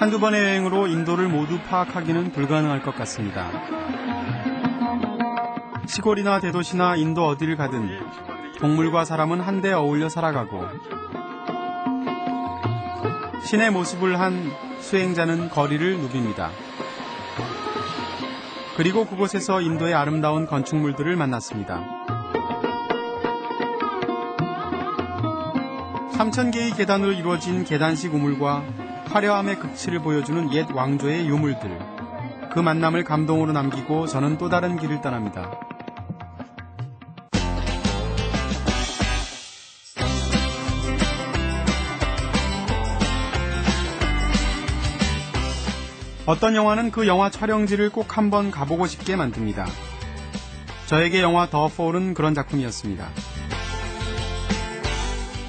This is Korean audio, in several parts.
한두 번의 여행으로 인도를 모두 파악하기는 불가능할 것 같습니다. 시골이나 대도시나 인도 어디를 가든 동물과 사람은 한데 어울려 살아가고 신의 모습을 한 수행자는 거리를 누빕니다. 그리고 그곳에서 인도의 아름다운 건축물들을 만났습니다. 3,000개의 계단으로 이루어진 계단식 우물과 화려함의 극치를 보여주는 옛 왕조의 유물들. 그 만남을 감동으로 남기고 저는 또 다른 길을 떠납니다. 어떤 영화는 그 영화 촬영지를 꼭 한번 가보고 싶게 만듭니다. 저에게 영화 더 폴은 그런 작품이었습니다.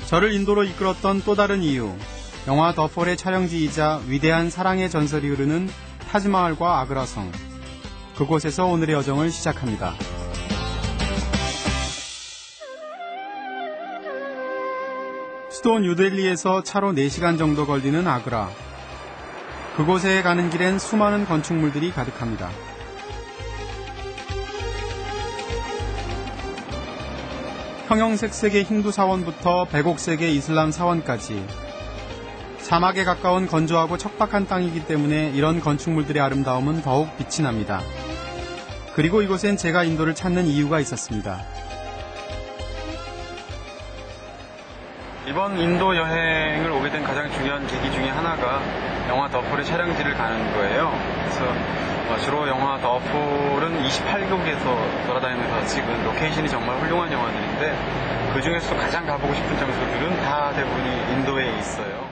저를 인도로 이끌었던 또 다른 이유, 영화 더 폴의 촬영지이자 위대한 사랑의 전설이 흐르는 타지마할과 아그라성. 그곳에서 오늘의 여정을 시작합니다. 수도 뉴델리에서 차로 4시간 정도 걸리는 아그라. 그곳에 가는 길엔 수많은 건축물들이 가득합니다. 형형색색의 힌두 사원부터 백옥색의 이슬람 사원까지 사막에 가까운 건조하고 척박한 땅이기 때문에 이런 건축물들의 아름다움은 더욱 빛이 납니다. 그리고 이곳엔 제가 인도를 찾는 이유가 있었습니다. 이번 인도 여행을 오게 된 가장 중요한 계기 중에 하나가 영화 더 폴의 촬영지를 가는 거예요. 그래서 주로 영화 더 폴은 28개국에서 돌아다니면서 찍은 로케이션이 정말 훌륭한 영화들인데 그 중에서도 가장 가보고 싶은 장소들은 다 대부분이 인도에 있어요.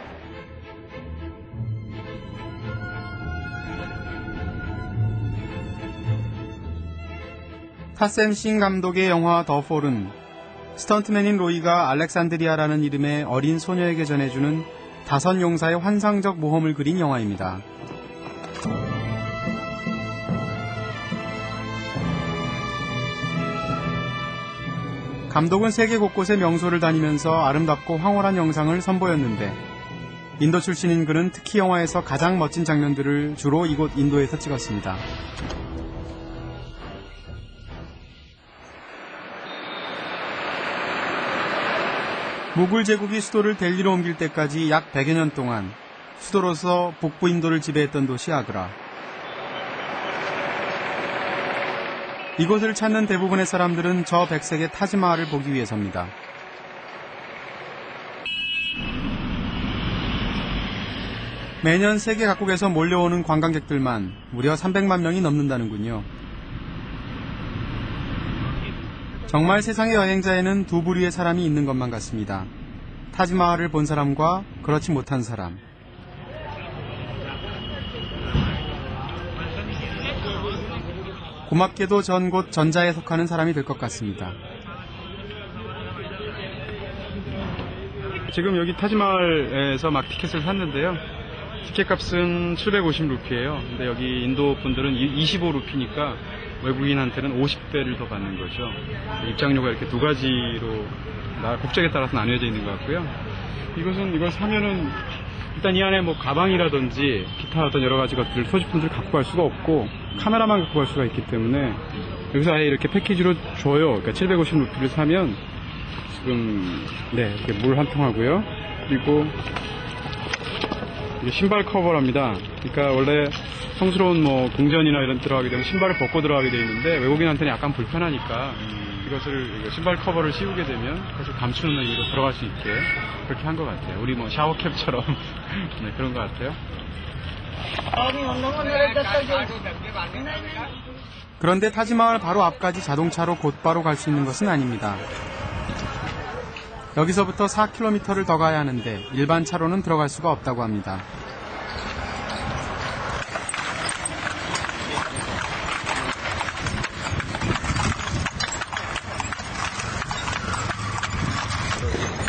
타셈 싱 감독의 영화 더 폴은 스턴트맨인 로이가 알렉산드리아라는 이름의 어린 소녀에게 전해주는 5용사의 환상적 모험을 그린 영화입니다. 감독은 세계 곳곳의 명소를 다니면서 아름답고 황홀한 영상을 선보였는데 인도 출신인 그는 특히 영화에서 가장 멋진 장면들을 주로 이곳 인도에서 찍었습니다. 무굴 제국이 수도를 델리로 옮길 때까지 약 100여 년 동안 수도로서 북부 인도를 지배했던 도시 아그라. 이곳을 찾는 대부분의 사람들은 저 백색의 타지마할을 보기 위해서입니다. 매년 세계 각국에서 몰려오는 관광객들만 무려 300만 명이 넘는다는군요. 정말 세상의 여행자에는 두 부류의 사람이 있는 것만 같습니다. 타지마할을 본 사람과 그렇지 못한 사람. 고맙게도 전 곧 전자에 속하는 사람이 될 것 같습니다. 지금 여기 타지마할에서 막 티켓을 샀는데요. 티켓 값은 750루피예요. 근데 여기 인도 분들은 25루피니까 외국인한테는 50배를 더 받는 거죠. 입장료가 이렇게 두 가지로 국적에 따라서 나뉘어져 있는 것 같고요. 이걸 사면은 일단 이 안에 뭐 가방이라든지 기타 어떤 여러 가지 것들 소지품들을 갖고 갈 수가 없고 카메라만 갖고 갈 수가 있기 때문에 여기서 아예 이렇게 패키지로 줘요. 그러니까 750루피를 사면 지금 이렇게 물 한 통 하고요. 그리고 이게 신발 커버랍니다. 그러니까 원래 성스러운 뭐 궁전이나 이런 데 들어가게 되면 신발을 벗고 들어가게 되어 있는데 외국인한테는 약간 불편하니까 이것을 신발 커버를 씌우게 되면 그것을 감추는 의미로 들어갈 수 있게 그렇게 한 것 같아요. 우리 뭐 샤워캡처럼 네, 그런 것 같아요. 그런데 타지마할 바로 앞까지 자동차로 곧바로 갈 수 있는 것은 아닙니다. 여기서부터 4km를 더 가야 하는데 일반 차로는 들어갈 수가 없다고 합니다.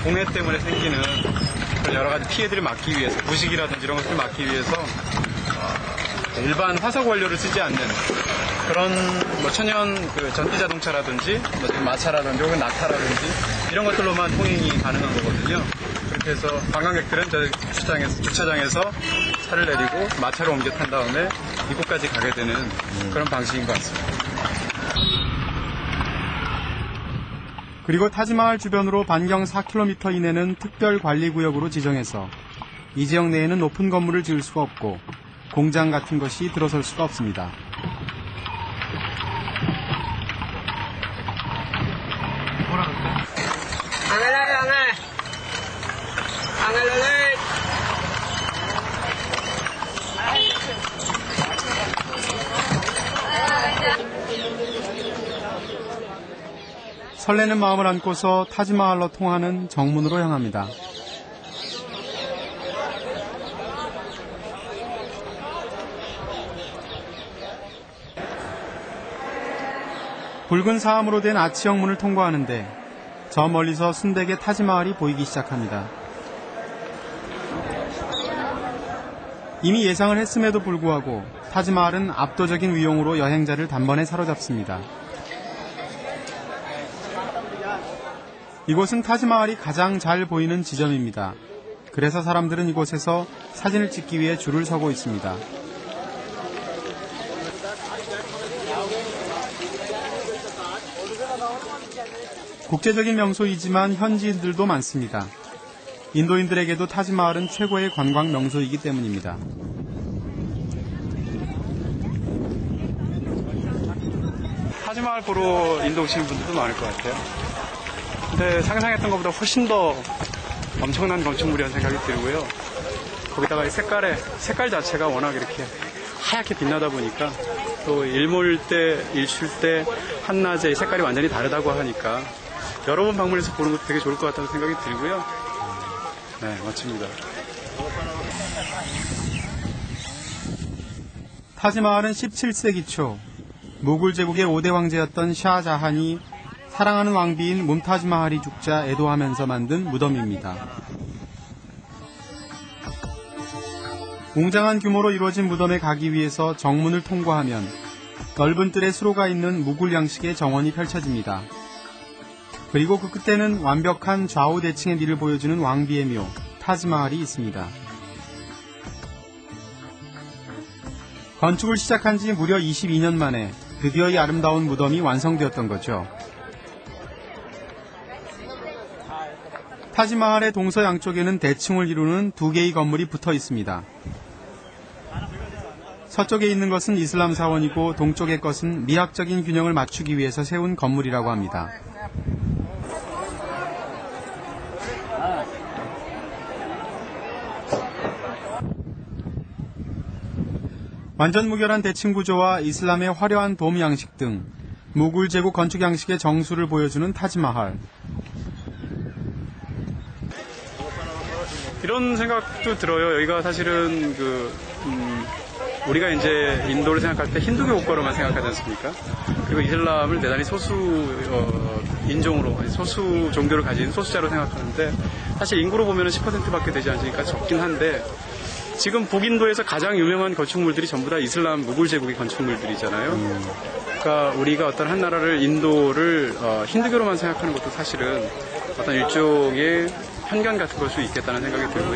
공해 때문에 생기는 여러 가지 피해들을 막기 위해서, 부식이라든지 이런 것들을 막기 위해서 일반 화석 원료를 쓰지 않는 그런 뭐 천연 전기 자동차라든지 뭐 마차라든지 혹은 낙타라든지 이런 것들로만 통행이 가능한 거거든요. 그렇기 이렇게 해서 관광객들은 저 주차장에서 차를 내리고 마차로 옮겨 탄 다음에 입구까지 가게 되는 그런 방식인 것 같습니다. 그리고 타지마할 주변으로 반경 4km 이내는 특별관리구역으로 지정해서 이 지역 내에는 높은 건물을 지을 수가 없고 공장 같은 것이 들어설 수가 없습니다. 설레는 마음을 안고서 타지마할로 통하는 정문으로 향합니다. 붉은 사암으로 된 아치형 문을 통과하는데 저 멀리서 순백의 타지마할이 보이기 시작합니다. 이미 예상을 했음에도 불구하고 타지마할은 압도적인 위용으로 여행자를 단번에 사로잡습니다. 이곳은 타지마할이 가장 잘 보이는 지점입니다. 그래서 사람들은 이곳에서 사진을 찍기 위해 줄을 서고 있습니다. 국제적인 명소이지만 현지인들도 많습니다. 인도인들에게도 타지마할은 최고의 관광 명소이기 때문입니다. 타지마할 보러 인도 오시는 분들도 많을 것 같아요. 근데 상상했던 것보다 훨씬 더 엄청난 건축물이라는 생각이 들고요. 거기다가 이 색깔 자체가 워낙 이렇게 하얗게 빛나다 보니까 또 일몰 때, 일출 때, 한낮에 이 색깔이 완전히 다르다고 하니까 여러 번 방문해서 보는 것도 되게 좋을 것 같다는 생각이 들고요. 네, 멋집니다. 타지마할은 17세기 초 무굴 제국의 5대 황제였던 샤자한이 사랑하는 왕비인 뭄타즈 마할이 죽자 애도하면서 만든 무덤입니다. 웅장한 규모로 이루어진 무덤에 가기 위해서 정문을 통과하면 넓은 뜰에 수로가 있는 무굴 양식의 정원이 펼쳐집니다. 그리고 그 끝에는 완벽한 좌우 대칭의 미를 보여주는 왕비의 묘, 타지마할이 있습니다. 건축을 시작한 지 무려 22년 만에 드디어 이 아름다운 무덤이 완성되었던 거죠. 타지마할의 동서양쪽에는 대칭을 이루는 두 개의 건물이 붙어 있습니다. 서쪽에 있는 것은 이슬람 사원이고 동쪽의 것은 미학적인 균형을 맞추기 위해서 세운 건물이라고 합니다. 완전 무결한 대칭 구조와 이슬람의 화려한 돔 양식 등 무굴 제국 건축 양식의 정수를 보여주는 타지마할. 이런 생각도 들어요. 여기가 사실은 우리가 이제 인도를 생각할 때 힌두교 국가로만 생각하지 않습니까? 그리고 이슬람을 대단히 소수 인종으로, 소수 종교를 가진 소수자로 생각하는데 사실 인구로 보면 10%밖에 되지 않으니까 적긴 한데 지금 북인도에서 가장 유명한 건축물들이 전부 다 이슬람 무굴 제국의 건축물들이잖아요. 그러니까 우리가 어떤 한 나라를 인도를 힌두교로만 생각하는 것도 사실은 어떤 일종의 편견 같은 걸 수 있겠다는 생각이 들고요.